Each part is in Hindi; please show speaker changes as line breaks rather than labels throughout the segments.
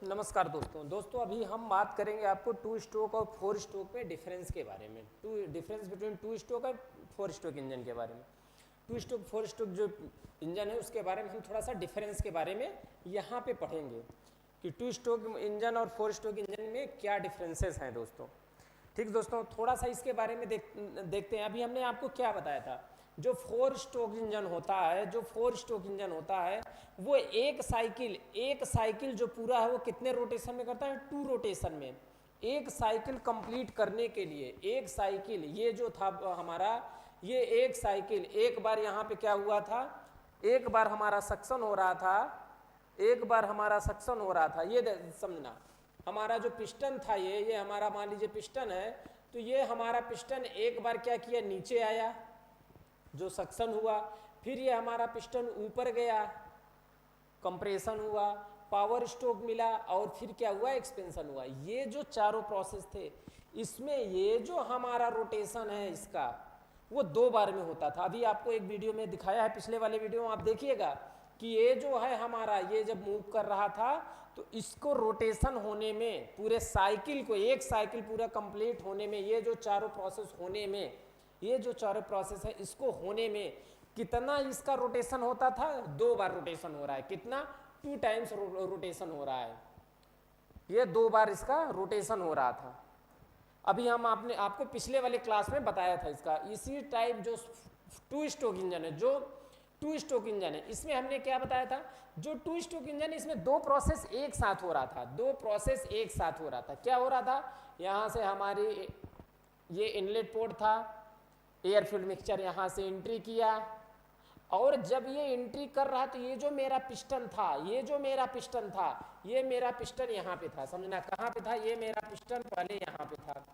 नमस्कार दोस्तों अभी हम बात करेंगे आपको टू स्ट्रोक और फोर स्ट्रोक में डिफरेंस के बारे में, डिफरेंस बिटवीन टू स्ट्रोक और फोर स्ट्रोक इंजन के बारे में। टू स्ट्रोक फोर स्ट्रोक जो इंजन है उसके बारे में हम थोड़ा सा डिफरेंस के बारे में यहाँ पे पढ़ेंगे कि टू स्ट्रोक इंजन और फोर स्ट्रोक इंजन में क्या डिफरेंसेस हैं दोस्तों। ठीक दोस्तों, थोड़ा सा इसके बारे में देखते हैं। अभी हमने आपको क्या बताया था, जो फोर स्ट्रोक इंजन होता है वो एक साइकिल जो पूरा है वो कितने रोटेशन में करता है, 2 रोटेशन में। एक साइकिल कंप्लीट करने के लिए एक साइकिल, ये जो था हमारा, ये एक साइकिल, एक बार यहाँ पे क्या हुआ था, एक बार हमारा सक्शन हो रहा था, ये समझना। हमारा जो पिस्टन था ये हमारा मान लीजिए पिस्टन है, तो ये हमारा पिस्टन एक बार क्या किया, नीचे आया जो सक्शन हुआ, फिर ये हमारा पिस्टन ऊपर गया, कंप्रेशन हुआ, पावर स्ट्रोक मिला, और फिर क्या हुआ, एक्सपेंशन हुआ। ये जो चारों प्रोसेस थे, इसमें ये जो हमारा रोटेशन है इसका वो 2 बार में होता था। अभी आपको एक वीडियो में दिखाया है, पिछले वाले वीडियो में आप देखिएगा कि ये जो है हमारा, ये जब मूव कर रहा था तो इसको रोटेशन होने में, पूरे साइकिल को, एक साइकिल पूरा कंप्लीट होने में, ये जो चारों प्रोसेस होने में, ये जो चारों प्रोसेस है इसको होने में कितना इसका रोटेशन होता था, 2 बार रोटेशन हो रहा है। कितना, 2 टाइम्स रोटेशन हो रहा है, ये 2 बार इसका रोटेशन हो रहा था। अभी हम आपको पिछले वाले क्लास में बताया था इसका। इसी टाइप जो टू स्ट्रोक इंजन है, इसमें हमने क्या बताया था, जो टू स्ट्रोक इंजन है इसमें 2 प्रोसेस एक साथ हो रहा था। क्या हो रहा था, यहाँ से हमारी ये इनलेट पोर्ट था, एयर फ्यूल मिक्सचर यहाँ से एंट्री किया, और जब ये एंट्री कर रहा तो ये जो मेरा पिस्टन था, ये मेरा पिस्टन यहाँ पे था। समझना कहाँ पे था, ये मेरा पिस्टन पहले यहाँ पे था,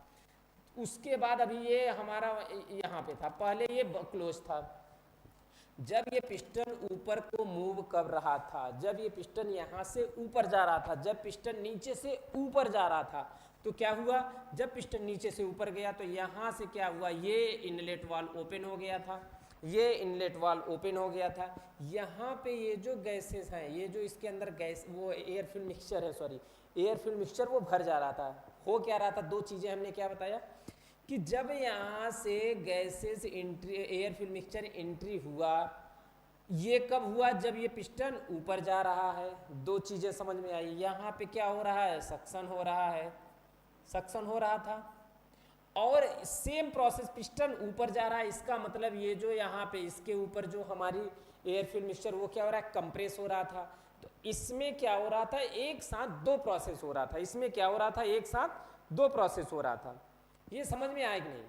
उसके बाद अभी ये हमारा यहाँ पे था, पहले ये क्लोज था। जब ये पिस्टन ऊपर को मूव कर रहा था, जब ये पिस्टन यहाँ से ऊपर जा रहा था, जब पिस्टन नीचे से ऊपर जा रहा था, तो क्या हुआ, जब पिस्टन नीचे से ऊपर गया तो यहाँ से क्या हुआ, ये इनलेट वाल्व ओपन हो गया था, यहाँ पे ये जो गैसेस हैं, ये जो इसके अंदर गैस, वो एयर फ्यूल मिक्सचर वो भर जा रहा था। हो क्या रहा था, 2 चीज़ें हमने क्या बताया कि जब यहाँ से gases entry, air fuel mixture entry हुआ, ये कब हुआ, जब ये पिस्टन ऊपर जा रहा है। 2 चीज़ें समझ में आई। यहाँ पे क्या हो रहा है, सक्शन हो रहा था, और सेम प्रोसेस, पिस्टन ऊपर जा रहा है, इसका मतलब ये जो यहाँ पे इसके ऊपर जो हमारी एयर फ्यूल मिक्सचर वो क्या हो रहा है, कंप्रेस हो रहा था। तो इसमें क्या हो रहा था, एक साथ 2 प्रोसेस हो रहा था। ये समझ में आया कि नहीं,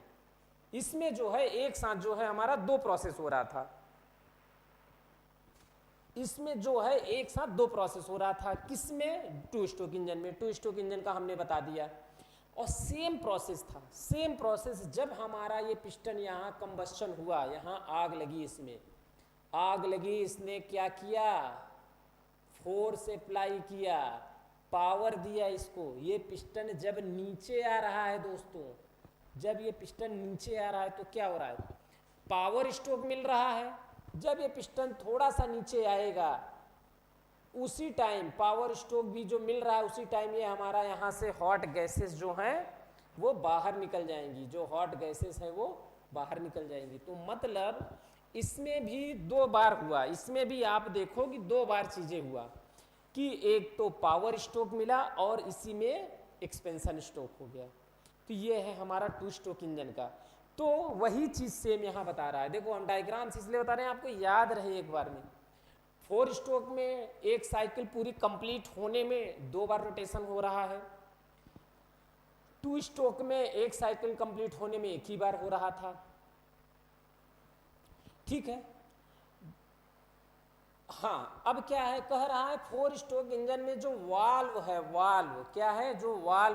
इसमें जो है एक साथ जो है हमारा 2 प्रोसेस हो रहा था, किसमें, टू स्ट्रोक इंजन में। टू स्ट्रोक इंजन का हमने बता दिया, और सेम प्रोसेस जब हमारा ये पिस्टन यहाँ कंबस्शन हुआ, यहाँ आग लगी, इसने क्या किया, फोर्स अप्लाई किया, पावर दिया इसको। ये पिस्टन जब नीचे आ रहा है दोस्तों, तो क्या हो रहा है, पावर स्ट्रोक मिल रहा है। जब ये पिस्टन थोड़ा सा नीचे आएगा, उसी टाइम पावर स्ट्रोक भी जो मिल रहा है, उसी टाइम ये हमारा यहाँ से हॉट गैसेस जो हैं वो बाहर निकल जाएंगी, तो मतलब इसमें भी 2 बार हुआ। इसमें भी आप देखो कि 2 बार चीज़ें हुआ कि एक तो पावर स्ट्रोक मिला और इसी में एक्सपेंशन स्ट्रोक हो गया। तो ये है हमारा टू स्ट्रोक इंजन का। तो वही चीज़ सेम यहाँ बता रहा है। देखो हम डायग्राम्स इसलिए बता रहे हैं, आपको याद रहे एक बार में। 4 स्ट्रोक में एक साइकिल पूरी कंप्लीट होने में 2 बार रोटेशन हो रहा है। 2 स्ट्रोक में एक साइकिल कंप्लीट होने में 1 ही बार हो रहा था। ठीक है, हाँ। अब क्या है, कह रहा है 4 स्ट्रोक इंजन में जो वाल्व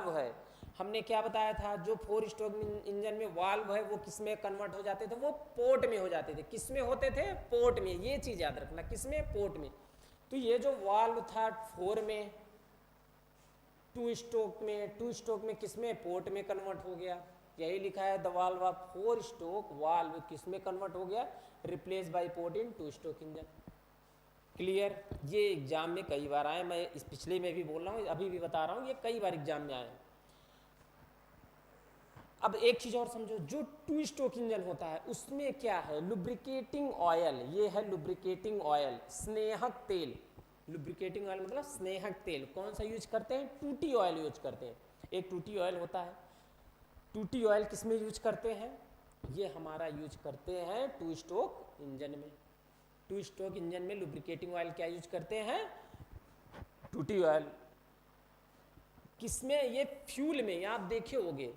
है, हमने क्या बताया था, जो 4 स्ट्रोक इंजन में वाल्व है वो किस में कन्वर्ट हो जाते थे, वो पोर्ट में हो जाते थे। किस में होते थे, पोर्ट में। ये चीज याद रखना, किस में, पोर्ट में। तो ये जो वाल्व था 4 में, 2 स्ट्रोक में किस में, पोर्ट में कन्वर्ट हो गया। यही लिखा है, the valve of 4 stroke valve किस में कन्वर्ट हो गया, replace by port in 2 stroke engine. Clear. ये एग्जाम में कई बार आए, मैं इस पिछले में भी बोल रहा हूँ, अभी भी बता रहा हूँ, ये कई बार एग्जाम में आए। अब एक चीज और समझो, जो टू स्ट्रोक इंजन होता है उसमें क्या है, लुब्रिकेटिंग ऑयल, ये है लुब्रिकेटिंग ऑयल, स्नेहक तेल। लुब्रिकेटिंग ऑयल मतलब स्नेहक तेल। कौन सा यूज करते हैं, टूटी ऑयल यूज करते हैं। एक टूटी ऑयल होता है। टूटी ऑयल किस में यूज करते हैं, ये हमारा यूज करते हैं टू स्ट्रोक इंजन में। टू स्ट्रोक इंजन में लुब्रिकेटिंग ऑयल क्या यूज करते हैं, टूटी ऑयल। किसमें, ये फ्यूल में। आप देखे होंगे,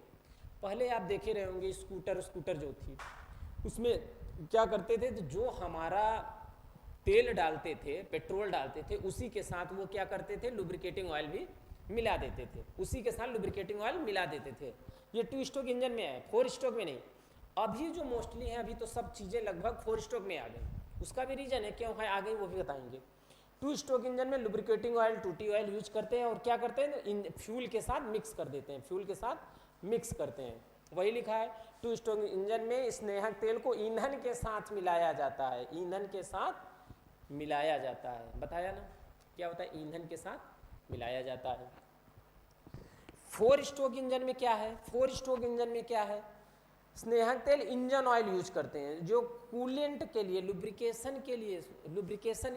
पहले आप देखे रहे होंगे स्कूटर जो थी उसमें क्या करते थे, जो हमारा तेल डालते थे, पेट्रोल डालते थे, उसी के साथ वो क्या करते थे, लुब्रिकेटिंग ऑयल भी मिला देते थे, उसी के साथ लुब्रिकेटिंग ऑयल मिला देते थे। ये टू स्ट्रोक इंजन में है, फोर स्ट्रोक में नहीं। अभी जो मोस्टली है, अभी तो सब चीज़ें लगभग फोर स्ट्रोक में आ गई। उसका भी रीजन है, क्यों है आ गई वो भी बताएंगे। टू स्ट्रोक इंजन में लुब्रिकेटिंग ऑयल, टूटी ऑयल यूज करते हैं और क्या करते हैं, फ्यूल के साथ मिक्स कर देते हैं, फ्यूल के साथ मिक्स करते हैं। वही लिखा है, टू स्ट्रोक इंजन में स्नेहक तेल को ईंधन के साथ मिलाया जाता है, ईंधन के साथ मिलाया जाता है। बताया ना क्या होता है, ईंधन के साथ मिलाया जाता है। फोर स्ट्रोक इंजन में क्या है, फोर स्ट्रोक इंजन में क्या है, स्नेहक तेल इंजन ऑयल यूज करते हैं, जो कूलेंट के लिए, लुब्रिकेशन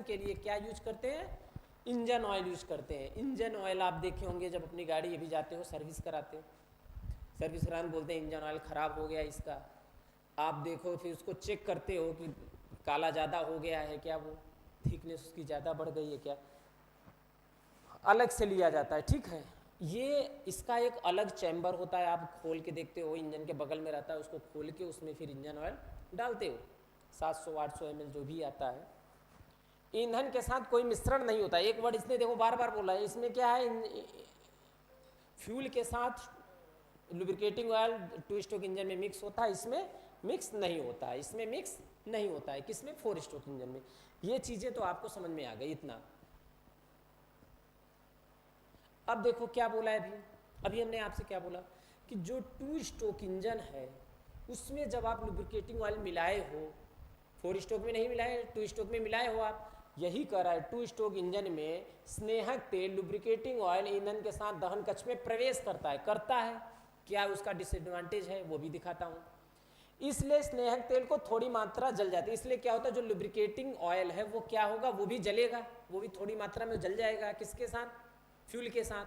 के लिए क्या यूज करते हैं, इंजन ऑयल यूज करते हैं। इंजन ऑयल आप देखे होंगे, जब अपनी गाड़ी अभी जाते हो सर्विस कराते हो, सर्विस कराने बोलते हैं इंजन ऑयल ख़राब हो गया इसका, आप देखो फिर उसको चेक करते हो कि काला ज़्यादा हो गया है क्या, वो थिकनेस उसकी ज़्यादा बढ़ गई है क्या, अलग से लिया जाता है। ठीक है, ये इसका एक अलग चैम्बर होता है, आप खोल के देखते हो, इंजन के बगल में रहता है, उसको खोल के उसमें फिर इंजन ऑयल डालते हो, 700-800 ml जो भी आता है। ईंधन के साथ कोई मिश्रण नहीं होता। एक वर्ड इसने देखो बार बार बोला है, इसमें क्या है, फ्यूल के साथ lubricating oil to stroke engine में मिक्स होता है, इसमें मिक्स नहीं होता है, इसमें मिक्स नहीं होता है। किसमें, फोर स्ट्रोक इंजन में। ये चीज़ें तो आपको समझ में आ गई इतना। अब देखो क्या बोला है अभी हमने आपसे क्या बोला कि जो टू स्ट्रोक इंजन है उसमें जब आप लुब्रिकेटिंग ऑयल मिलाए हो, फोर स्ट्रोक में नहीं मिलाए, टू स्ट्रोक में मिलाए हो आप, यही कर रहा है। टू स्ट्रोक इंजन में स्नेहक तेल लुब्रिकेटिंग ऑयल ईंधन के साथ दहन कक्ष में प्रवेश करता है। क्या उसका डिसएडवांटेज है वो भी दिखाता हूँ। इसलिए स्नेहक तेल को थोड़ी मात्रा जल जाती है। इसलिए क्या होता है, जो लुब्रिकेटिंग ऑयल है वो क्या होगा, वो भी जलेगा, वो भी थोड़ी मात्रा में जल जाएगा। किसके साथ, फ्यूल के साथ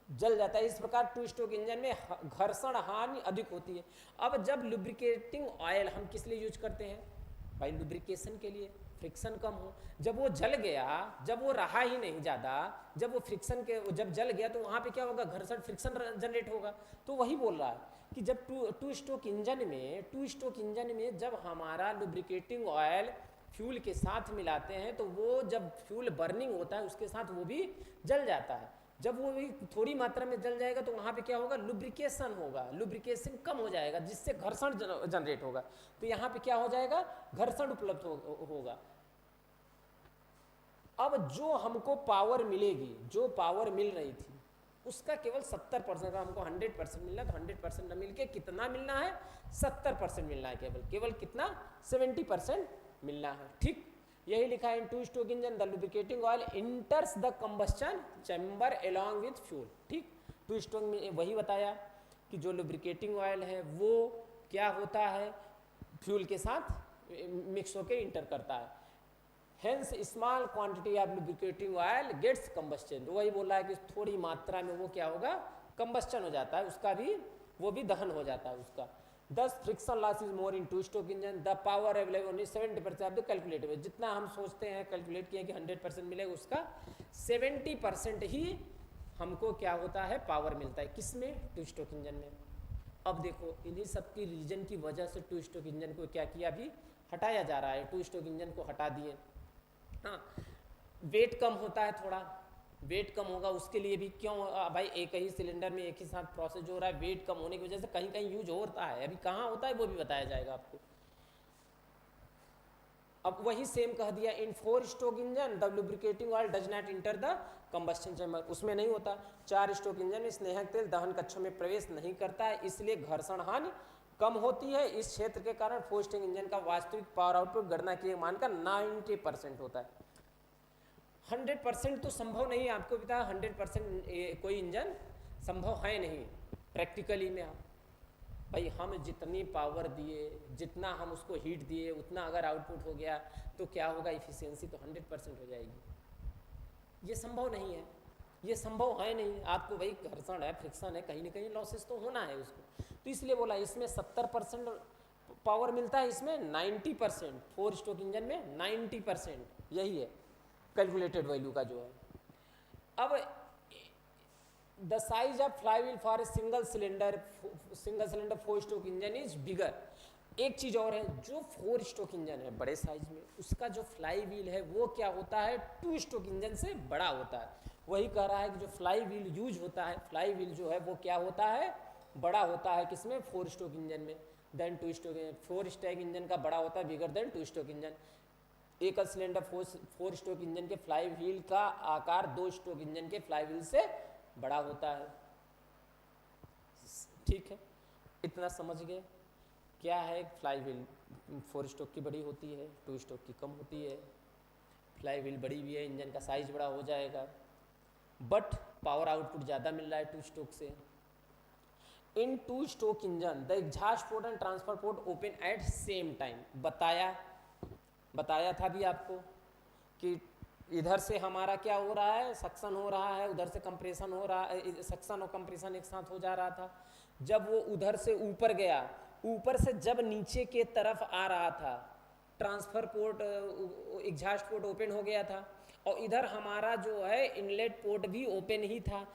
जल जाता है। इस प्रकार टू स्ट्रोक इंजन में घर्षण हानि अधिक होती है। अब जब लुब्रिकेटिंग ऑयल हम किस लिए यूज करते हैं भाई, लुब्रिकेशन के लिए, फ्रिक्शन कम हो। जब वो जल गया, जब वो रहा ही नहीं ज़्यादा, जब वो फ्रिक्शन के जब जल गया तो वहाँ पे क्या होगा, घर्षण, फ्रिक्शन जनरेट होगा। तो वही बोल रहा है कि जब टू स्ट्रोक इंजन में जब हमारा लुब्रिकेटिंग ऑयल फ्यूल के साथ मिलाते हैं तो वो जब फ्यूल बर्निंग होता है उसके साथ वो भी जल जाता है। जब वो भी थोड़ी मात्रा में जल जाएगा तो वहाँ पे क्या होगा, लुब्रिकेशन होगा, लुब्रिकेशन कम हो जाएगा जिससे घर्षण जनरेट होगा। तो यहाँ पे क्या हो जाएगा, घर्षण उपलब्ध होगा। अब जो हमको पावर मिलेगी, जो पावर मिल रही थी उसका केवल 70%, हमको 100% मिलना, तो 100% न मिल के कितना मिलना है, 70% मिलना है। केवल कितना, 70% मिलना है। ठीक, यही लिखा है, in two stroke engine the lubricating oil enters the combustion chamber along with fuel. ठीक, टू स्ट्रोक में वही बताया कि जो लुब्रिकेटिंग ऑयल है वो क्या होता है, फ्यूल के साथ मिक्स होकर इंटर करता है। Hence small quantity of lubricating oil gets combustion. तो वही बोला है कि थोड़ी मात्रा में वो क्या होगा, कंबस्टन हो जाता है, उसका भी वो भी दहन हो जाता है उसका। 10 friction loss is more in two stroke engine, the power available only 70% of the calculatable. जितना हम सोचते हैं, कैलकुलेट किया कि 100% मिलेगा, उसका 70% ही हमको क्या होता है, पावर मिलता है। किसमें, टू स्ट्रोक इंजन में। अब देखो इन्हीं सब की रीजन की वजह से टू स्ट्रोक इंजन को क्या किया, अभी हटाया जा रहा है, टू स्ट्रोक इंजन को हटा दिए। हाँ, वेट कम होता है, थोड़ा वेट कम होगा उसके लिए भी। क्यों भाई, एक ही सिलेंडर में एक ही साथ प्रोसेस हो रहा है, वेट कम होने की वजह से कहीं कहीं यूज होता है, अभी कहाँ होता है वो भी बताया जाएगा आपको। अब वही सेम कह दिया, in four stroke engine the lubricating oil does not enter the combustion chamber, उसमें नहीं होता। 4 स्ट्रोक इंजन में स्नेहक तेल दहन कक्षों में प्रवेश नहीं करता है, इसलिए घर्षण हानि कम होती है। इस क्षेत्र के कारण फोर स्ट्रोक इंजन का वास्तविक पावर आउटपुट गणना किए मान का 90% होता है। 100% तो संभव नहीं, आपको पता है 100% कोई इंजन संभव है नहीं प्रैक्टिकली में। आप भाई हम जितनी पावर दिए, जितना हम उसको हीट दिए, उतना अगर आउटपुट हो गया तो क्या होगा, इफिशियंसी तो 100% हो जाएगी। ये संभव नहीं है, ये संभव है नहीं। आपको भाई घर्षण है, फ्रिक्शन है, कहीं ना कहीं लॉसेस तो होना है उसको। तो इसलिए बोला इसमें 70% पावर मिलता है, इसमें 90%, 4 स्ट्रोक इंजन में 90%, यही है कैलकुलेटेड वैल्यू का जो है। अब the size of flywheel for a single cylinder 4 stroke engine is bigger. एक चीज और है, जो 4 स्ट्रोक इंजन है बड़े साइज में, उसका जो फ्लाई व्हील है वो क्या होता है, 2 स्ट्रोक इंजन से बड़ा होता है। वही कह रहा है कि जो फ्लाई व्हील यूज होता है, फ्लाई व्हील जो है वो क्या होता है, बड़ा होता है किसमें, 4 स्ट्रोक इंजन में then 2 stroke engine. 4 stroke engine का बड़ा होता है बिगर देन 2 स्ट्रोक इंजन। एकल सिलेंडर 4 स्ट्रोक इंजन के फ्लाई व्हील का आकार 2 स्ट्रोक इंजन के फ्लाई व्हील से बड़ा होता है। ठीक है, इतना समझ गए क्या है फ्लाई व्हील। 4 स्ट्रोक की बड़ी होती है, 2 स्ट्रोक की कम होती है। फ्लाई व्हील बड़ी भी है, इंजन का साइज बड़ा हो जाएगा, बट पावर आउटपुट ज़्यादा मिल रहा है 2 स्ट्रोक से। इन 2 stroke engine the exhaust port and transfer port open at same time. बताया था भी आपको कि इधर से हमारा क्या हो रहा है, सक्शन हो रहा है, उधर से कंप्रेशन हो रहा है, सक्शन और कंप्रेशन एक साथ हो जा रहा था। जब वो उधर से ऊपर गया, ऊपर से जब नीचे के तरफ आ रहा था, transfer port exhaust port open हो गया था, और इधर हमारा जो है इनलेट पोर्ट भी ओपन ही था,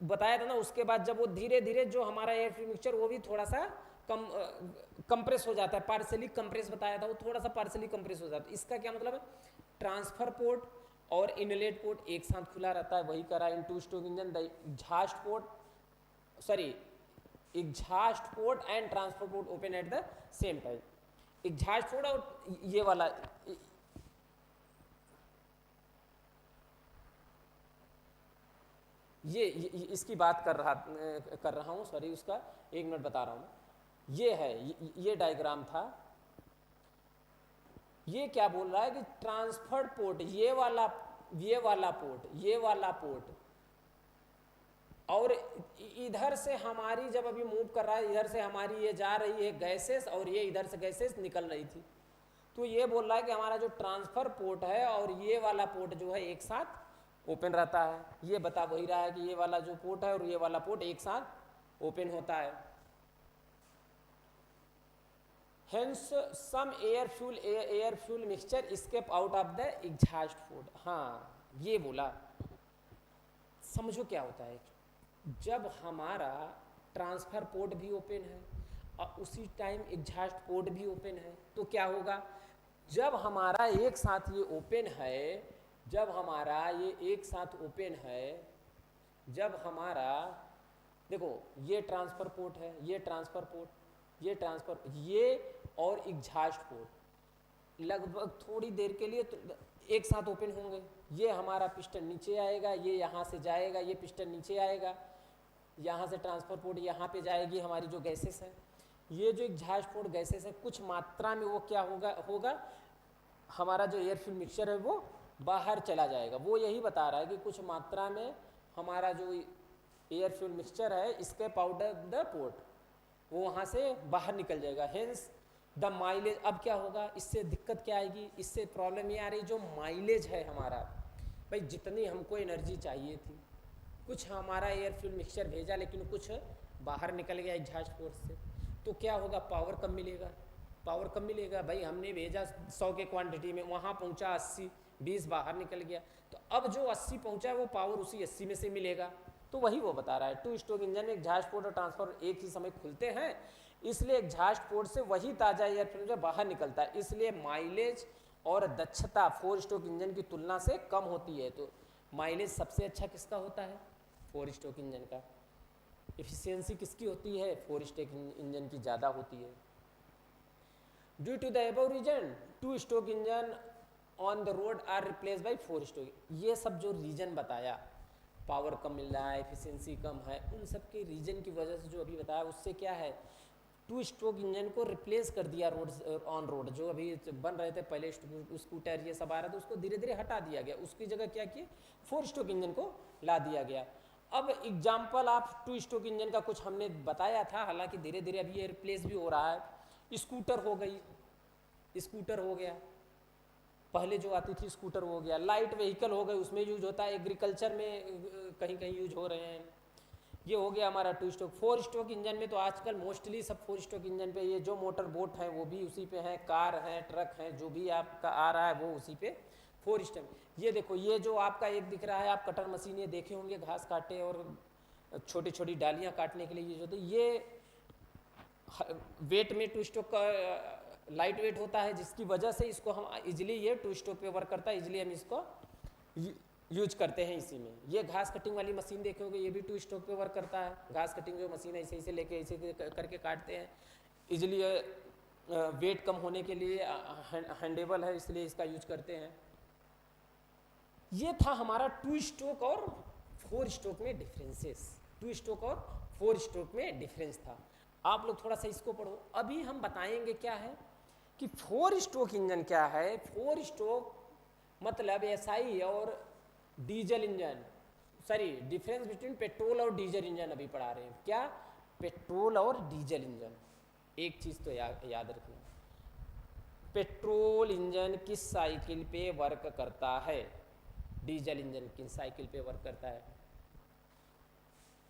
बताया था ना। उसके बाद जब वो धीरे धीरे जो हमारा एयर फ्यूल मिक्सचर वो भी थोड़ा सा कंप्रेस हो जाता है, पार्सली कंप्रेस बताया था, वो थोड़ा सा पार्सली कंप्रेस हो जाता है। इसका क्या मतलब है, ट्रांसफर पोर्ट और इनलेट पोर्ट एक साथ खुला रहता है। वही करा इन 2 stroke engine the exhaust port and transfer port open at the same time. Exhaust port और ये वाला ये इसकी बात कर रहा हूँ, सॉरी, उसका 1 मिनट बता रहा हूँ। ये है, ये डायग्राम था। ये क्या बोल रहा है कि ट्रांसफर्ड पोर्ट, ये वाला पोर्ट, और इधर से हमारी जब अभी मूव कर रहा है, इधर से हमारी ये जा रही है गैसेस, और ये इधर से गैसेस निकल रही थी। तो ये बोल रहा है कि हमारा जो ट्रांसफर पोर्ट है और ये वाला पोर्ट जो है एक साथ ओपन रहता है। ये बता वही रहा है कि ये वाला जो पोर्ट है और ये वाला पोर्ट एक साथ ओपन होता है। Hence some air fuel mixture escape out of the exhaust port। हाँ, ये बोला, समझो क्या होता है। जब हमारा ट्रांसफर पोर्ट भी ओपन है और उसी टाइम एग्जॉस्ट पोर्ट भी ओपन है, तो क्या होगा, जब हमारा एक साथ ये ओपन है, जब हमारा ये एक साथ ओपन है, जब हमारा देखो ये ट्रांसफर पोर्ट है, ये ट्रांसफर पोर्ट, ये ट्रांसफर, ये और एग्जॉस्ट पोर्ट लगभग थोड़ी देर के लिए तो एक साथ ओपन होंगे। ये हमारा पिस्टन नीचे आएगा, ये यहाँ से जाएगा, ये पिस्टन नीचे आएगा, यहाँ से ट्रांसफर पोर्ट यहाँ पे जाएगी हमारी जो गैसेस है। ये जो एग्जॉस्ट पोर्ट गैसेस है, कुछ मात्रा में वो क्या होगा हमारा जो एयर फ्यूल मिक्सचर है वो बाहर चला जाएगा। वो यही बता रहा है कि कुछ मात्रा में हमारा जो एयर फ्यूल मिक्सचर है इसके पाउडर द पोर्ट वो वहाँ से बाहर निकल जाएगा। Hence the mileage. अब क्या होगा, इससे दिक्कत क्या आएगी, इससे प्रॉब्लम ये आ रही, जो माइलेज है हमारा, भाई जितनी हमको एनर्जी चाहिए थी, कुछ हमारा एयर फ्यूल मिक्सचर भेजा लेकिन कुछ बाहर निकल गया एग्जॉस्ट पोर्ट से, तो क्या होगा, पावर कम मिलेगा। पावर कम मिलेगा, भाई हमने भेजा 100 के क्वांटिटी में, वहाँ पहुँचा 80, 20 बाहर निकल गया, तो अब जो 80 पहुँचा है वो पावर उसी 80 में से मिलेगा। तो वही वो बता रहा है, 2 स्ट्रोक इंजन में एग्जॉस्ट पोर्ट और ट्रांसफर एक ही समय खुलते हैं, इसलिए एग्जॉस्ट पोर्ट से वही ताज़ा एयर फ्यूल बाहर निकलता है, इसलिए माइलेज और दक्षता 4 स्ट्रोक इंजन की तुलना से कम होती है। तो माइलेज सबसे अच्छा किसका होता है, 4 स्ट्रोक इंजन का। एफिशिएंसी किसकी होती है, 4 स्ट्रोक इंजन की ज़्यादा होती है। Due to the above reason 2 stroke engine on the road are replace by 4 stroke. ये सब जो रीजन बताया, पावर कम मिल रहा है, एफिशिएंसी कम है, उन सब के रीजन की वजह से जो अभी बताया उससे क्या है, टू स्ट्रोक इंजन को रिप्लेस कर दिया रोड ऑन रोड, जो अभी बन रहे थे पहले स्कूटर ये सब आ रहा था, उसको धीरे धीरे हटा दिया गया, उसकी जगह क्या किए 4 स्ट्रोक इंजन को ला दिया गया। अब एग्जाम्पल आप 2 स्ट्रोक इंजन का कुछ हमने बताया था, हालांकि धीरे धीरे अभी ये रिप्लेस भी हो रहा है। स्कूटर हो गई, स्कूटर हो गया, पहले जो आती थी स्कूटर हो गया। लाइट व्हीकल हो गए, उसमें यूज होता है, एग्रीकल्चर में कहीं कहीं यूज हो रहे हैं। ये हो गया हमारा 2 स्ट्रोक। 4 स्ट्रोक इंजन में तो आजकल मोस्टली सब 4 स्ट्रोक इंजन पे, ये जो मोटर बोट हैं वो भी उसी पे हैं, कार हैं, ट्रक हैं, जो भी आपका आ रहा है वो उसी पे 4 स्ट्रोक। ये देखो, ये जो आपका एक दिख रहा है, आप कटर मशीन ये देखे होंगे घास काटे और छोटी छोटी डालियाँ काटने के लिए यूज होती है। ये वेट में 2 स्ट्रोक का लाइट वेट होता है, जिसकी वजह से इसको हम इजिली, ये 2 स्ट्रोक पे वर्क करता है, इजिली हम इसको यूज करते हैं इसी में। ये घास कटिंग वाली मशीन देखे होंगे, ये भी 2 स्ट्रोक पे वर्क करता है। घास कटिंग जो मशीन है, ऐसे ऐसे लेके ऐसे करके काटते हैं, इजिली वेट कम होने के लिए हैंडेबल है, इसलिए इसका यूज करते हैं। ये था हमारा 2 स्ट्रोक और 4 स्ट्रोक में डिफरेंसेस। 2 स्ट्रोक और 4 स्ट्रोक में डिफरेंस था। आप लोग थोड़ा सा इसको पढ़ो। अभी हम बताएंगे क्या है कि 4 स्ट्रोक इंजन क्या है। 4 स्ट्रोक मतलब एसआई और diesel engine, sorry, difference between petrol और डीजल इंजन अभी पढ़ा रहे हैं। क्या? पेट्रोल और डीजल इंजन। एक चीज तो याद रखना, पेट्रोल इंजन किस साइकिल पे वर्क करता है, डीजल इंजन किस साइकिल पे वर्क करता है।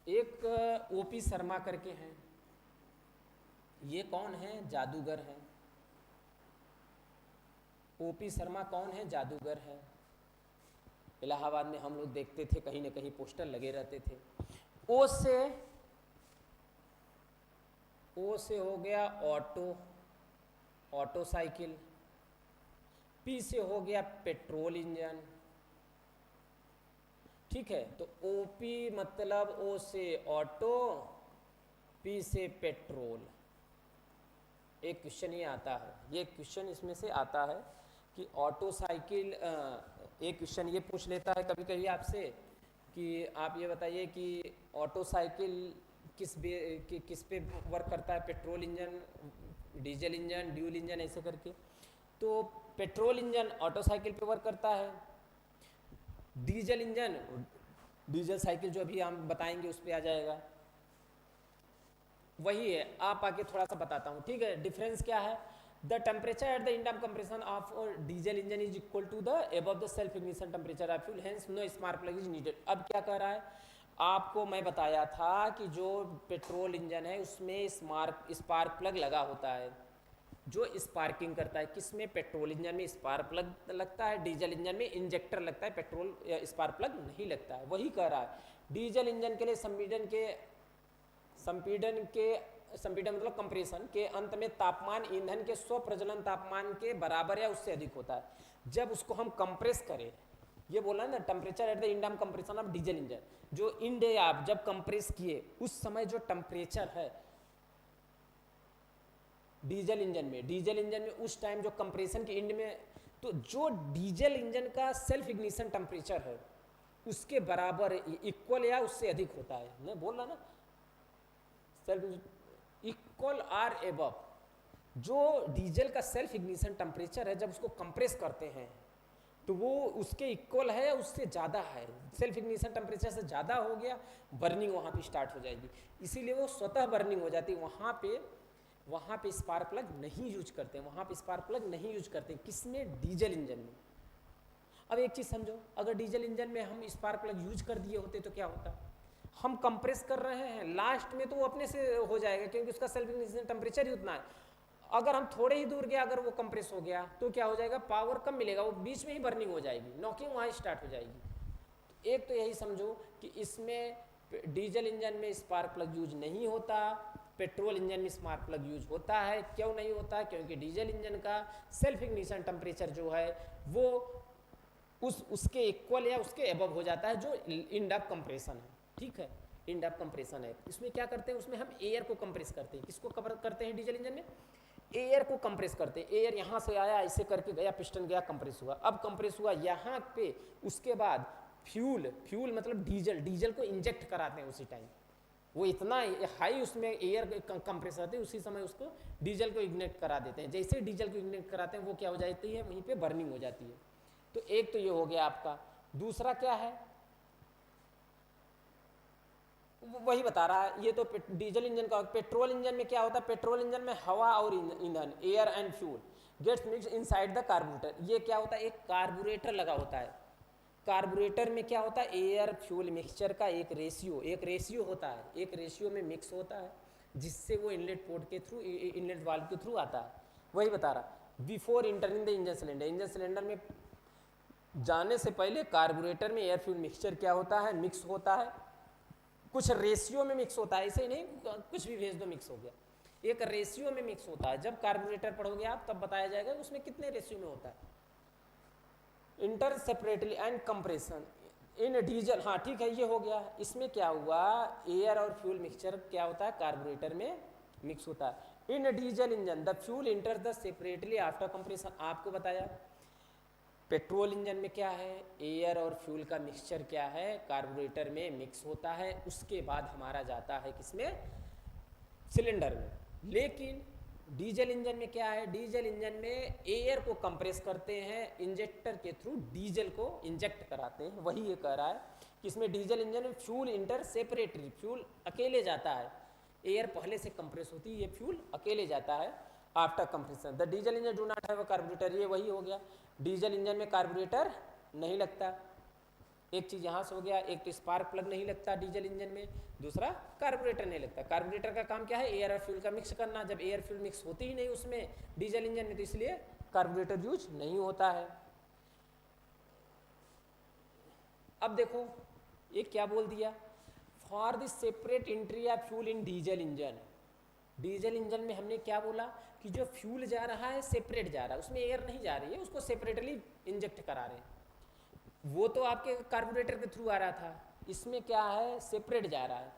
एक ओपी शर्मा करके हैं, ये कौन है? जादूगर हैं। ओपी शर्मा कौन है? जादूगर है। इलाहाबाद में हम लोग देखते थे, कहीं ना कहीं पोस्टर लगे रहते थे। ओ से हो गया ऑटो साइकिल। पी से हो गया पेट्रोल इंजन। ठीक है, तो ओपी मतलब ओ से ऑटो, पी से पेट्रोल। एक क्वेश्चन ये आता है, ये क्वेश्चन इसमें से आता है कि ऑटो साइकिल, एक क्वेश्चन ये पूछ लेता है कभी कभी आपसे कि आप ये बताइए कि ऑटो साइकिल किस पे वर्क करता है, petrol engine, diesel engine, dual engine, ऐसे करके। तो पेट्रोल इंजन ऑटो साइकिल पे वर्क करता है। डीजल इंजन, डीजल साइकिल जो अभी हम बताएंगे उस पर आ जाएगा। वही है, आप आके थोड़ा सा बताता हूँ, ठीक है। डिफरेंस क्या है? The temperature at the end of compression of diesel engine is equal to the above the self ignition temperature of fuel, hence no spark plug is needed. अब क्या कर रहा है? आपको मैं बताया था कि जो पेट्रोल इंजन है उसमें स्पार्क प्लग लगा होता है, जो स्पार्किंग करता है। किसमें? पेट्रोल इंजन में स्पार्क प्लग लगता है, डीजल इंजन में इंजेक्टर लगता है, पेट्रोल स्पार्क प्लग नहीं लगता है। वही कह रहा है डीजल इंजन के लिए संपीड़न मतलब कंप्रेशन के अंत में तापमान ईंधन के स्वप्रज्वलन तापमान के बराबर या उससे अधिक होता है। जब उसको हम कंप्रेस करें, ये बोला ना, temperature at the end of compression of diesel engine, जो इंड आप जब कंप्रेस किए उस समय जो टेम्परेचर है डीजल इंजन में उस टाइम जो कंप्रेशन के इंड में, तो जो डीजल इंजन का सेल्फ इग्निशन टेम्परेचर है उसके बराबर, इक्वल या उससे अधिक होता है। मैं बोल रहा ना, सेल्फ इक्वल आर एबव। जो डीजल का सेल्फ इग्निशन टेम्परेचर है जब उसको कंप्रेस करते हैं तो वो उसके इक्वल है या उससे ज़्यादा है। सेल्फ इग्निशन टेम्परेचर से ज़्यादा हो गया, बर्निंग वहाँ पे स्टार्ट हो जाएगी, इसीलिए वो स्वतः बर्निंग हो जाती है। वहाँ पे स्पार्क प्लग नहीं यूज करते हैं, वहाँ पे स्पार्क प्लग नहीं यूज करते हैं। किसमें? डीजल इंजन में। अब एक चीज़ समझो, अगर डीजल इंजन में हम स्पार्क प्लग यूज कर दिए होते तो क्या होता? हम कंप्रेस कर रहे हैं, लास्ट में तो वो अपने से हो जाएगा क्योंकि उसका सेल्फ इग्निशन टेम्परेचर ही उतना है। अगर हम थोड़े ही दूर गए, अगर वो कंप्रेस हो गया तो क्या हो जाएगा? पावर कम मिलेगा, वो बीच में ही बर्निंग हो जाएगी, नॉकिंग वहाँ स्टार्ट हो जाएगी। एक तो यही समझो कि इसमें डीजल इंजन में स्पार्क प्लग यूज नहीं होता, पेट्रोल इंजन में स्पार्क प्लग यूज होता है। क्यों नहीं होता? क्योंकि डीजल इंजन का सेल्फ इग्निशन टेम्परेचर जो है वो उसके इक्वल या उसके एबव हो जाता है, जो इंड ऑफ कंप्रेशन है। ठीक है, इंड ऑफ कंप्रेशन है। इसमें क्या करते हैं? उसमें हम एयर को कंप्रेस करते हैं। किसको करते हैं? डीजल इंजन में एयर को कंप्रेस करते हैं। एयर यहाँ से आया, ऐसे करके गया, पिस्टन गया, कंप्रेस हुआ। अब कंप्रेस हुआ यहाँ पे, उसके बाद फ्यूल मतलब डीजल को इंजेक्ट कराते हैं उसी टाइम। वो इतना हाई उसमें एयर कंप्रेसर होती है, उसी समय उसको डीजल को इग्नेट करा देते हैं। जैसे ही डीजल को इग्नेट कराते हैं वो क्या हो जाती है, वहीं पे बर्निंग हो जाती है। तो एक तो ये हो गया आपका। दूसरा क्या है, वही बता रहा है, ये तो डीजल इंजन का। पेट्रोल इंजन में क्या होता है, पेट्रोल इंजन में हवा और ईंधन, air and fuel gets mix inside the carburettor. ये क्या होता है, एक कार्बोरेटर लगा होता है। कार्बोरेटर में क्या होता है, एयर फ्यूल मिक्सचर का एक रेशियो होता है, एक रेशियो में मिक्स होता है, जिससे वो इनलेट पोर्ट के थ्रू, इनलेट वाल्व के थ्रू आता है। वही बता रहा, before entering the engine cylinder, engine cylinder में जाने से पहले कार्बोरेटर में एयर फ्यूल मिक्सचर क्या होता है, मिक्स होता है, कुछ रेशियो में मिक्स होता है। ऐसे ही नहीं कुछ भी भेज दो मिक्स हो गया, एक रेशियो में मिक्स होता है। जब कार्बोरेटर पढ़ोगे आप तब बताया जाएगा उसमें कितने रेशियो में होता है। Inter separately and compression in diesel, हाँ ठीक है, ये हो गया। इसमें क्या हुआ, एयर और फ्यूल मिक्सचर क्या होता है, कार्बोरेटर में मिक्स होता है। इन diesel engine the fuel enter the separately after compression, आपको बताया। पेट्रोल इंजन में क्या है, एयर और फ्यूल का मिक्सचर क्या है, कार्बोरेटर में मिक्स होता है, उसके बाद हमारा जाता है किसमें, सिलेंडर में। लेकिन डीजल इंजन में क्या है, डीजल इंजन में एयर को कंप्रेस करते हैं, इंजेक्टर के थ्रू डीजल को इंजेक्ट कराते हैं। वही ये कह रहा है कि इसमें डीजल इंजन में फ्यूल इंटर सेपरेटली, फ्यूल अकेले जाता है, एयर पहले से कंप्रेस होती है, ये फ्यूल अकेले जाता है after compression. The diesel engine do not have a carburettor, ये वही हो गया, डीजल इंजन में कार्बोरेटर नहीं लगता। एक चीज़ यहाँ से हो गया, एक तो स्पार्क प्लग नहीं लगता डीजल इंजन में, दूसरा कार्बोरेटर नहीं लगता। कार्बोरेटर का काम क्या है, एयर और फ्यूल का मिक्स करना। जब एयर फ्यूल मिक्स होती ही नहीं उसमें डीजल इंजन में, तो इसलिए कार्बोरेटर यूज नहीं होता है। अब देखो ये क्या बोल दिया, for the separate entry of fuel in diesel engine. Diesel engine में हमने क्या बोला कि जो फ्यूल जा रहा है सेपरेट जा रहा है, उसमें एयर नहीं जा रही है, उसको सेपरेटली इंजेक्ट करा रहे हैं। वो तो आपके कार्बोरेटर के थ्रू आ रहा था, इसमें क्या है, सेपरेट जा रहा है।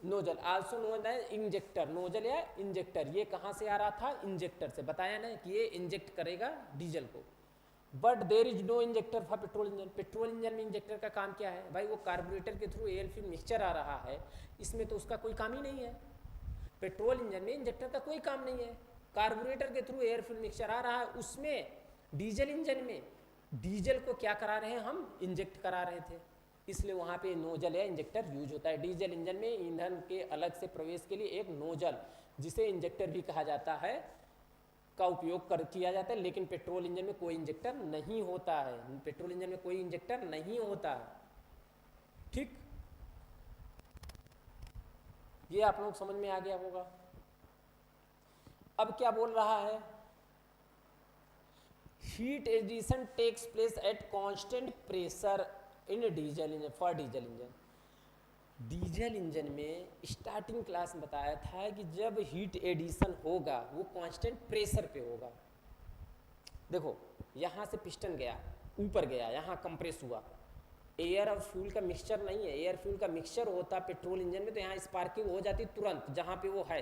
Nozzle also known as injector, nozzle या इंजेक्टर, ये कहाँ से आ रहा था, इंजेक्टर से। बताया ना कि ये इंजेक्ट करेगा डीजल को। But there is no injector for petrol engine. Petrol engine में इंजेक्टर का काम क्या है भाई, वो कार्बोरेटर के थ्रू एयर फ्यूल मिक्सचर आ रहा है, इसमें तो उसका कोई काम ही नहीं है। पेट्रोल इंजन में इंजेक्टर का कोई काम नहीं है, कार्बोरेटर के थ्रू एयर फ्यूल मिक्सचर आ रहा है। उसमें डीजल इंजन में डीजल को क्या करा रहे हैं, हम इंजेक्ट करा रहे थे, इसलिए वहाँ पे नोजल या इंजेक्टर यूज होता है। डीजल इंजन में ईंधन के अलग से प्रवेश के लिए एक नोजल, जिसे इंजेक्टर भी कहा जाता है, का उपयोग किया जाता है। लेकिन पेट्रोल इंजन में कोई इंजेक्टर नहीं होता है, पेट्रोल इंजन में कोई इंजेक्टर नहीं होता है। ठीक, ये आप लोग समझ में आ गया होगा। अब क्या बोल रहा है, heat addition takes place at constant pressure in diesel engine. For diesel engine, diesel engine में स्टार्टिंग क्लास में बताया था कि जब हीट एडिशन होगा वो कांस्टेंट प्रेशर पे होगा। देखो यहाँ से पिस्टन गया ऊपर गया, यहाँ कंप्रेस हुआ, एयर और फ्यूल का मिक्सचर नहीं है। एयर फ्यूल का मिक्सचर होता पेट्रोल इंजन में तो यहाँ स्पार्किंग हो जाती तुरंत, जहाँ पे वो है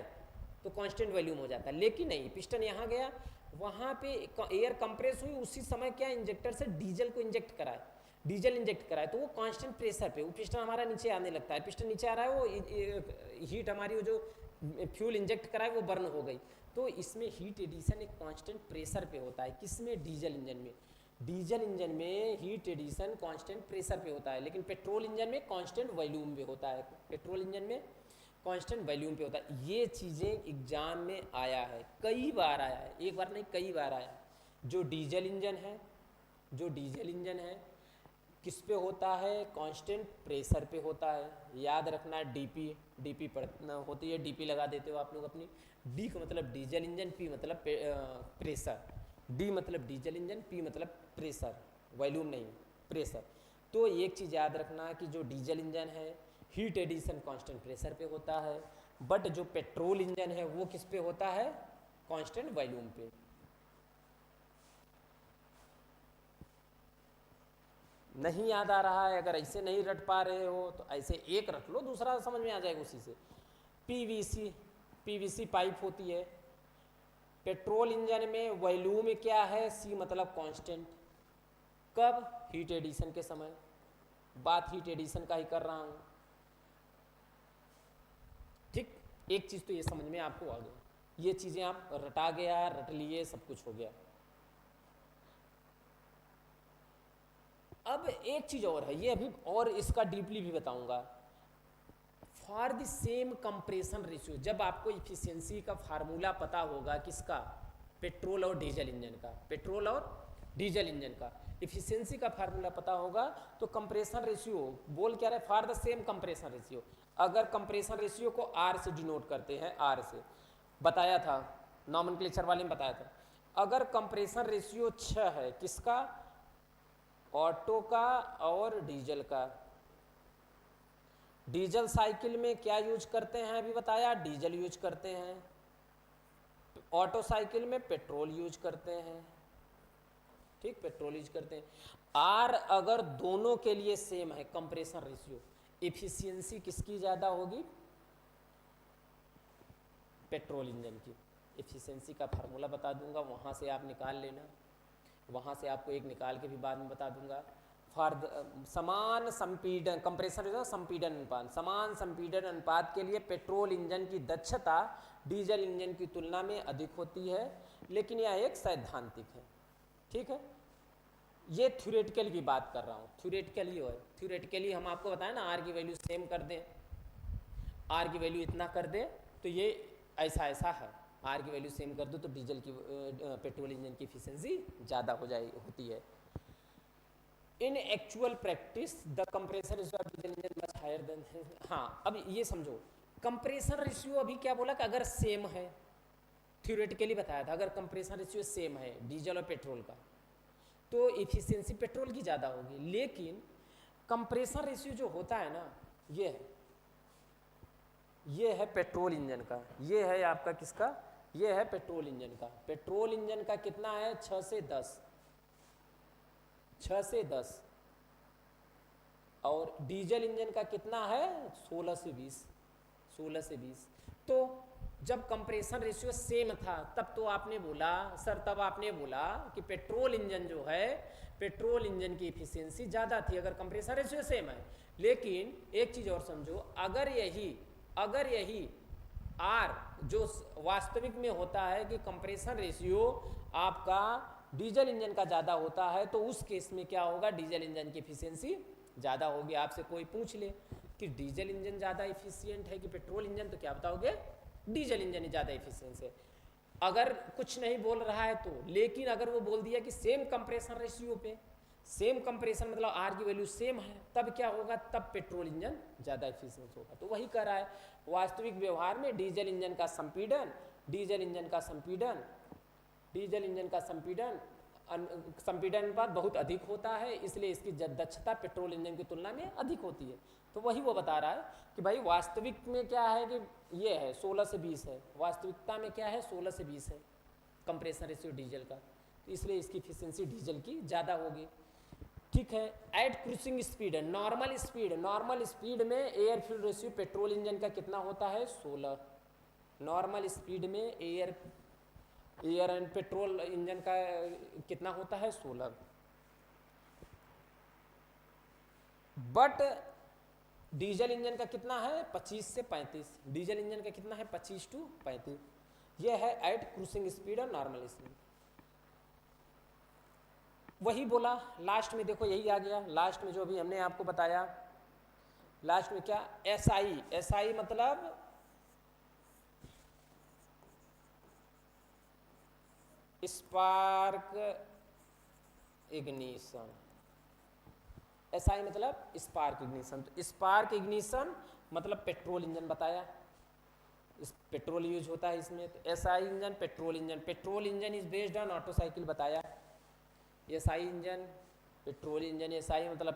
तो कांस्टेंट वॉल्यूम हो जाता है। लेकिन नहीं, पिस्टन यहाँ गया, वहाँ पे एयर कंप्रेस हुई, उसी समय क्या इंजेक्टर से डीजल को इंजेक्ट कराए, डीजल इंजेक्ट कराए, तो वो कांस्टेंट प्रेशर पे वो पिस्टन हमारा नीचे आने लगता है। पिस्टन नीचे आ रहा है, वो हीट हमारी वो जो फ्यूल इंजेक्ट कराए वो बर्न हो गई। तो इसमें हीट एडिशन एक कांस्टेंट प्रेशर पे होता है। किसमें, डीजल इंजन में। डीजल इंजन में हीट एडिशन कांस्टेंट प्रेशर पे होता है, लेकिन पेट्रोल इंजन में कांस्टेंट वॉल्यूम पे होता है। पेट्रोल इंजन में कांस्टेंट वॉल्यूम पे होता है। ये चीज़ें एग्जाम में आया है, कई बार आया है, एक बार नहीं कई बार आया है। जो डीजल इंजन है, जो डीजल इंजन है किस पे होता है, कांस्टेंट प्रेशर पे होता है। याद रखना, डीपी डीपी पढ़ना होती है, डीपी लगा देते हो आप लोग अपनी। डी का मतलब डीजल इंजन, पी मतलब प्रेशर, डी मतलब डीजल इंजन, पी मतलब प्रेशर, वॉल्यूम नहीं प्रेशर। तो एक चीज़ याद रखना कि जो डीजल इंजन है हीट एडिशन कांस्टेंट प्रेशर पे होता है, बट जो पेट्रोल इंजन है वो किस पे होता है, कांस्टेंट वॉल्यूम पे। नहीं याद आ रहा है, अगर ऐसे नहीं रट पा रहे हो तो ऐसे एक रट लो, दूसरा समझ में आ जाएगा उसी से। पीवीसी, पीवीसी पाइप होती है। पेट्रोल इंजन में वॉल्यूम क्या है, सी मतलब कांस्टेंट। कब, हीट एडिशन के समय। बात हीट एडिशन का ही कर रहा हूँ। एक चीज तो ये समझ में आपको आ गई, ये चीजें आप रटा गया, रट लिए, सब कुछ हो गया। अब एक चीज और है, ये अभी और इसका डीपली भी बताऊंगा। For the same compression ratio, जब आपको इफिशियंसी का फार्मूला पता होगा किसका, पेट्रोल और डीजल इंजन का, पेट्रोल और डीजल इंजन का इफिशियंसी का फार्मूला पता होगा, तो कंप्रेशन रेशियो बोल क्या रहे, for the same compression ratio. अगर कंप्रेशन रेशियो को आर से डिनोट करते हैं, आर से बताया था, नॉमेनक्लेचर वाले में बताया था। अगर कंप्रेशन रेशियो 6 है, किसका, ऑटो का और डीजल का। डीजल साइकिल में क्या यूज करते हैं, अभी बताया, डीजल यूज करते हैं। ऑटो साइकिल में पेट्रोल यूज करते हैं, ठीक, पेट्रोल यूज करते हैं। आर अगर दोनों के लिए सेम है कंप्रेशन रेशियो, इफिशियंसी किसकी ज्यादा होगी, पेट्रोल इंजन की। इफिशियंसी का फार्मूला बता दूंगा, वहां से आप निकाल लेना, वहां से आपको एक निकाल के भी बाद में बता दूंगा। फॉर समान संपीडन, कंप्रेसर संपीडन अनुपात, समान संपीडन अनुपात के लिए पेट्रोल इंजन की दक्षता डीजल इंजन की तुलना में अधिक होती है, लेकिन यह एक सैद्धांतिक है, ठीक है। ये थ्योरेटिकल की बात कर रहा हूँ, थ्योरेटिकली है, थ्योरेटिकली हम आपको बताएं ना, आर की वैल्यू सेम कर दें, आर की वैल्यू इतना कर दे तो ये ऐसा ऐसा है, आर की वैल्यू सेम कर दो तो डीजल की पेट्रोल इंजन की एफिशिएंसी ज़्यादा होती है। In actual practice the compressor ratio of diesel engine much higher than, हाँ अब ये समझो, कंप्रेसर रेशियो अभी क्या बोला कि अगर सेम है, थ्योरेटिकली बताया था, अगर कंप्रेसर रेशियो सेम है डीजल और पेट्रोल का तो एफिशिएंसी पेट्रोल की ज़्यादा होगी। लेकिन कंप्रेसर रेशियो जो होता है ना, ये है पेट्रोल इंजन का, ये है आपका किसका, ये है पेट्रोल इंजन का। पेट्रोल इंजन का कितना है, 6 से 10, 6 से 10, और डीजल इंजन का कितना है, 16 से 20, 16 से 20। तो जब कंप्रेशन रेशियो सेम था तब तो आपने बोला सर, तब आपने बोला कि पेट्रोल इंजन जो है, पेट्रोल इंजन की एफिशिएंसी ज़्यादा थी अगर कंप्रेशन रेशियो सेम है। लेकिन एक चीज़ और समझो, अगर यही आर जो वास्तविक में होता है कि कंप्रेशन रेशियो आपका डीजल इंजन का ज़्यादा होता है, तो उस केस में क्या होगा, डीजल इंजन की एफिशिएंसी ज़्यादा होगी। आपसे कोई पूछ ले कि डीजल इंजन ज़्यादा एफिशिएंट है कि पेट्रोल इंजन, तो क्या बताओगे, डीजल इंजन ही ज़्यादा एफिशिएंट है। अगर कुछ नहीं बोल रहा है तो, लेकिन अगर वो बोल दिया कि सेम कंप्रेशन रेशियो पे, सेम कंप्रेशन मतलब आर की वैल्यू सेम है, तब क्या होगा, तब पेट्रोल इंजन ज़्यादा एफिशिएंट होगा। तो वही कर रहा है वास्तविक व्यवहार में, डीजल इंजन का संपीड़न, डीजल इंजन का संपीड़न, डीजल इंजन का संपीड़न अनुपात बहुत अधिक होता है, इसलिए इसकी दक्षता पेट्रोल इंजन की तुलना में अधिक होती है। तो वही वो बता रहा है कि भाई वास्तविक में क्या है कि ये है 16 से 20 है, वास्तविकता में क्या है 16 से 20 है कंप्रेसर रेशियो डीजल का, तो इसलिए इसकी एफिशिएंसी डीजल की ज़्यादा होगी, ठीक है। At cruising speed, normal speed में air fuel ratio petrol engine का कितना होता है, 16। नॉर्मल स्पीड में एयर एंड पेट्रोल इंजन का कितना होता है, 16। बट डीजल इंजन का कितना है, 25 से 35। डीजल इंजन का कितना है, 25 to 35। यह है एट क्रूजिंग स्पीड और नॉर्मल स्पीड। वही बोला लास्ट में, देखो यही आ गया लास्ट में जो अभी हमने आपको बताया। लास्ट में क्या, एसआई मतलब स्पार्क इग्निशन, एसआई मतलब स्पार्क इग्निशन। तो स्पार्क इग्निशन मतलब पेट्रोल इंजन बताया, इस पेट्रोल यूज होता है इसमें। तो SI engine, petrol engine is based on auto cycle बताया। SI engine, petrol engine, SI मतलब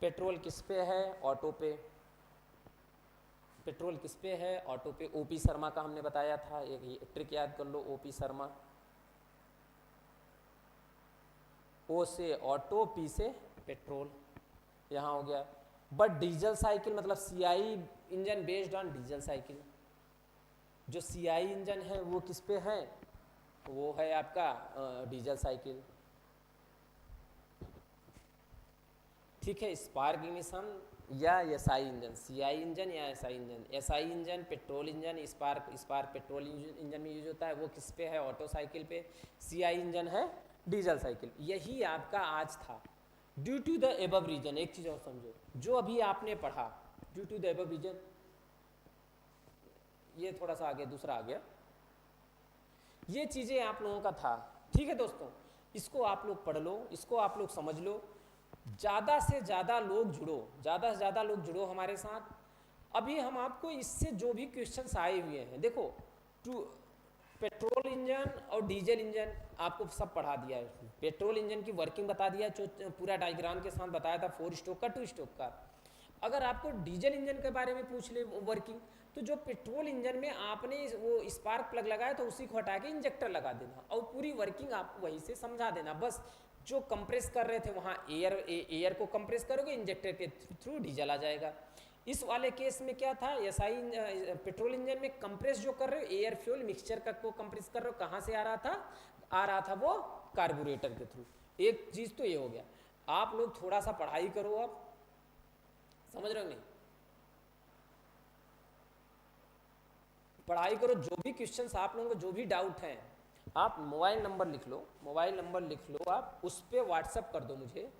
पेट्रोल किस पे है, ऑटो पे। पेट्रोल किस पे है, ऑटो पे। ओपी शर्मा का हमने बताया था, एक ट्रिक याद कर लो, ओपी शर्मा। ओ से ऑटो, पी से पेट्रोल, यहाँ हो गया। बट डीजल साइकिल मतलब CI engine based on diesel cycle. जो सीआई इंजन है वो किस पे है, वो है आपका डीजल साइकिल, ठीक है। स्पार्क इग्निशन या एसआई इंजन, सीआई इंजन या SI engine. SI engine petrol engine, spark petrol engine में यूज होता है, वो किस पे है, ऑटो साइकिल पे। सीआई इंजन है डीजल साइकिल। यही आपका आज था। Due to the above reason, एक चीज़ और समझो, जो अभी आपने पढ़ा due to the above reason, ये थोड़ा सा आगे दूसरा आ गया, ये चीज़ें आप लोगों का था। ठीक है दोस्तों, इसको आप लोग पढ़ लो, इसको आप लोग समझ लो, ज़्यादा से ज़्यादा लोग जुड़ो, ज़्यादा से ज़्यादा लोग जुड़ो हमारे साथ। अभी हम आपको इससे जो भी क्वेश्चंस आए हुए हैं, देखो पेट्रोल इंजन और डीजल इंजन आपको सब पढ़ा दिया है। पेट्रोल इंजन की वर्किंग बता दिया, जो पूरा डायग्राम के साथ बताया था, 4 स्ट्रोक का 2 स्ट्रोक का। अगर आपको डीजल इंजन के बारे में पूछ ले वर्किंग, तो जो पेट्रोल इंजन में आपने वो स्पार्क प्लग लगाया तो उसी को हटा के इंजेक्टर लगा देना और पूरी वर्किंग आपको वहीं से समझा देना। बस जो कंप्रेस कर रहे थे वहाँ एयर को कंप्रेस करोगे, इंजेक्टर के थ्रू डीजल आ जाएगा। इस वाले केस में क्या था, एसआई पेट्रोल इंजन में कंप्रेस जो कर रहे हो, एयर फ्यूल मिक्सचर का को कंप्रेस कर रहे हो, कहाँ से आ रहा था वो कार्बोरेटर के थ्रू। एक चीज़ तो ये हो गया। आप लोग थोड़ा सा पढ़ाई करो, अब समझ रहे हो नहीं, पढ़ाई करो। जो भी क्वेश्चंस आप लोगों को जो भी डाउट हैं, आप मोबाइल नंबर लिख लो, मोबाइल नंबर लिख लो, आप उस पर व्हाट्सअप कर दो मुझे।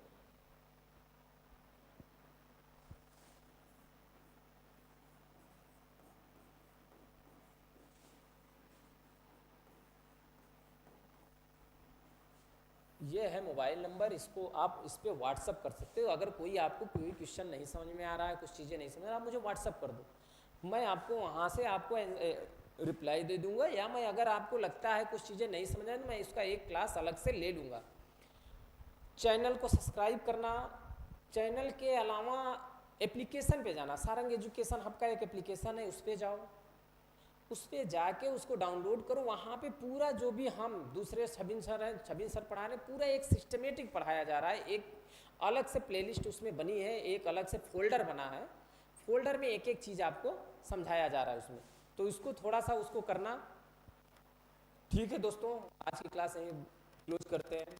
ये है मोबाइल नंबर, इसको आप इस पर व्हाट्सअप कर सकते हो। अगर कोई आपको कोई क्वेश्चन नहीं समझ में आ रहा है, कुछ चीज़ें नहीं समझ में आ रहा, आप मुझे व्हाट्सअप कर दो, मैं आपको वहाँ से आपको रिप्लाई दे दूंगा। या मैं अगर आपको लगता है कुछ चीज़ें नहीं समझ आए तो मैं इसका एक क्लास अलग से ले लूँगा। चैनल को सब्सक्राइब करना, चैनल के अलावा एप्लीकेशन पे जाना, सारंग एजुकेशन हब का एक एप्लीकेशन है, उस पर जाओ, उस पर जाके उसको डाउनलोड करो। वहाँ पे पूरा जो भी हम दूसरे छबिन सर पढ़ा रहे हैं, पूरा एक सिस्टमेटिक पढ़ाया जा रहा है। एक अलग से प्लेलिस्ट उसमें बनी है, एक अलग से फोल्डर बना है, फोल्डर में एक एक चीज़ आपको समझाया जा रहा है उसमें। तो इसको थोड़ा सा उसको करना। ठीक है दोस्तों, आज की क्लास यहीं क्लोज करते हैं।